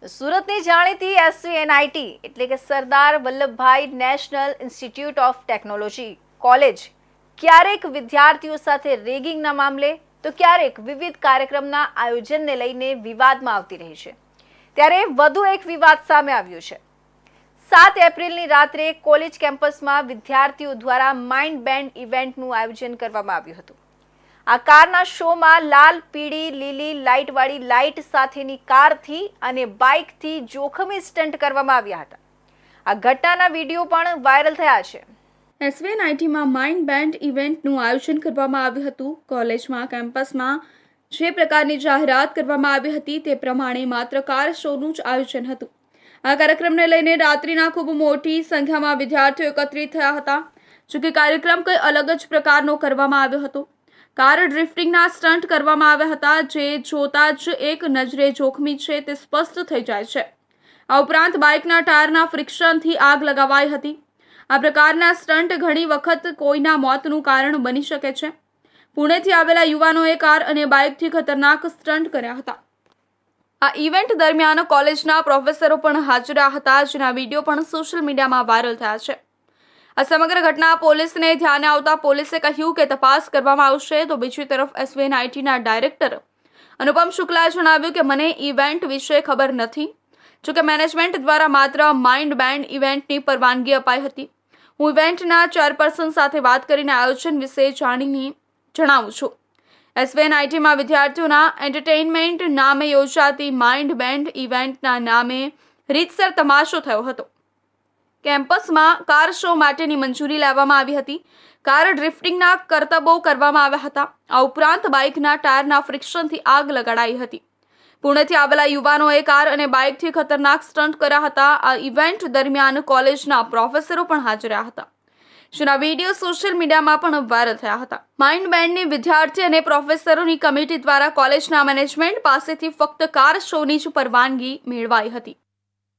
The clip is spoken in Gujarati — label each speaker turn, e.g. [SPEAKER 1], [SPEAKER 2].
[SPEAKER 1] સુરતની જાણીતી SVNIT એટલે કે Sardar Vallabhbhai national institute of technology college ક્યારેક વિદ્યાર્થીઓ સાથે રેગિંગના મામલે તો ક્યારેક વિવિધ કાર્યક્રમના આયોજનને લઈને વિવાદમાં આવતી રહી છે। ત્યારે વધુ એક વિવાદ સામે આવ્યો છે। 7 એપ્રિલની રાત્રે કોલેજ કેમ્પસમાં વિદ્યાર્થીઓ દ્વારા માઇન્ડ બેન્ડ ઇવેન્ટનું આયોજન કરવામાં આવ્યું હતું। આ કારના શોમાં લાલ, પીળી, લીલી લાઇટવાળી લાઇટ સાથેની કારથી અને બાઇકથી જોખમી સ્ટન્ટ કરવામાં આવ્યા હતા। આ ઘટનાના વિડીયો પણ વાયરલ થયા છે।
[SPEAKER 2] SVNITમાં માઇન્ડ બેન્ડ ઇવેન્ટનું આયોજન કરવામાં આવ્યું હતું। કોલેજમાં કેમ્પસમાં જે પ્રકારની જાહેરાત કરવામાં આવી હતી તે પ્રમાણે માત્ર કાર શોનું જ આયોજન હતું। આ કાર્યક્રમને લઈને રાત્રિના ખૂબ મોટી સંખ્યામાં વિદ્યાર્થીઓ એકત્રિત થયા હતા। જોકે કાર્યક્રમ કંઈ અલગ જ પ્રકારનો કરવામાં આવ્યો હતો। કાર ડ્રિફ્ટિંગના સ્ટન્ટ કરવામાં આવ્યા હતા, જે જોતા જ એક નજરે જોખમી છે તે સ્પષ્ટ થઈ જાય છે। આ ઉપરાંત બાઇકના ટાયરના ફ્રિક્શનથી આગ લગાવાઈ હતી। આ પ્રકારના સ્ટન્ટ ઘણી વખત કોઈના મોતનું કારણ બની શકે છે। પુણેથી આવેલા યુવાનોએ કાર અને બાઇકથી ખતરનાક સ્ટન્ટ કર્યા હતા। આ ઇવેન્ટ દરમિયાન કોલેજના પ્રોફેસરો પણ હાજર હતા, જેના વિડીયો પણ સોશિયલ મીડિયામાં વાયરલ થયા છે। આ સમગ્ર ઘટના પોલીસને ધ્યાને આવતા પોલીસે કહ્યું કે તપાસ કરવામાં આવશે। તો બીજી તરફ SVNITના ડાયરેક્ટર અનુપમ શુક્લાએ જણાવ્યું કે મને ઇવેન્ટ વિશે ખબર નથી। જોકે મેનેજમેન્ટ દ્વારા માત્ર માઇન્ડ બેન્ડ ઇવેન્ટની પરવાનગી અપાઈ હતી। હું ઇવેન્ટના ચેરપર્સન સાથે વાત કરીને આયોજન વિશે જણાવું છું। SVNITમાં વિદ્યાર્થીઓના એન્ટરટેઇનમેન્ટ નામે યોજાતી માઇન્ડ બેન્ડ ઇવેન્ટના નામે રીતસર તમાશો થયો હતો। કેમ્પસમાં કાર શો માટેની મંજૂરી લેવામાં આવી હતી। કાર ડ્રિફ્ટિંગના કરતબો કરવામાં આવ્યા હતા। આ ઉપરાંત બાઇકના ટાયરના ફ્રિક્શનથી આગ લગાડાઈ હતી। પુણેથી આવેલા યુવાનોએ કાર અને બાઇકથી ખતરનાક સ્ટન્ટ કર્યા હતા। આ ઇવેન્ટ દરમિયાન કોલેજના પ્રોફેસરો પણ હાજર રહ્યા હતા, જેના વિડીયો સોશિયલ મીડિયામાં પણ વાયરલ થયા હતા। માઇન્ડ બેન્ડની વિદ્યાર્થી અને પ્રોફેસરોની કમિટી દ્વારા કોલેજના મેનેજમેન્ટ પાસેથી ફક્ત કાર શોની જ પરવાનગી મેળવાઈ હતી।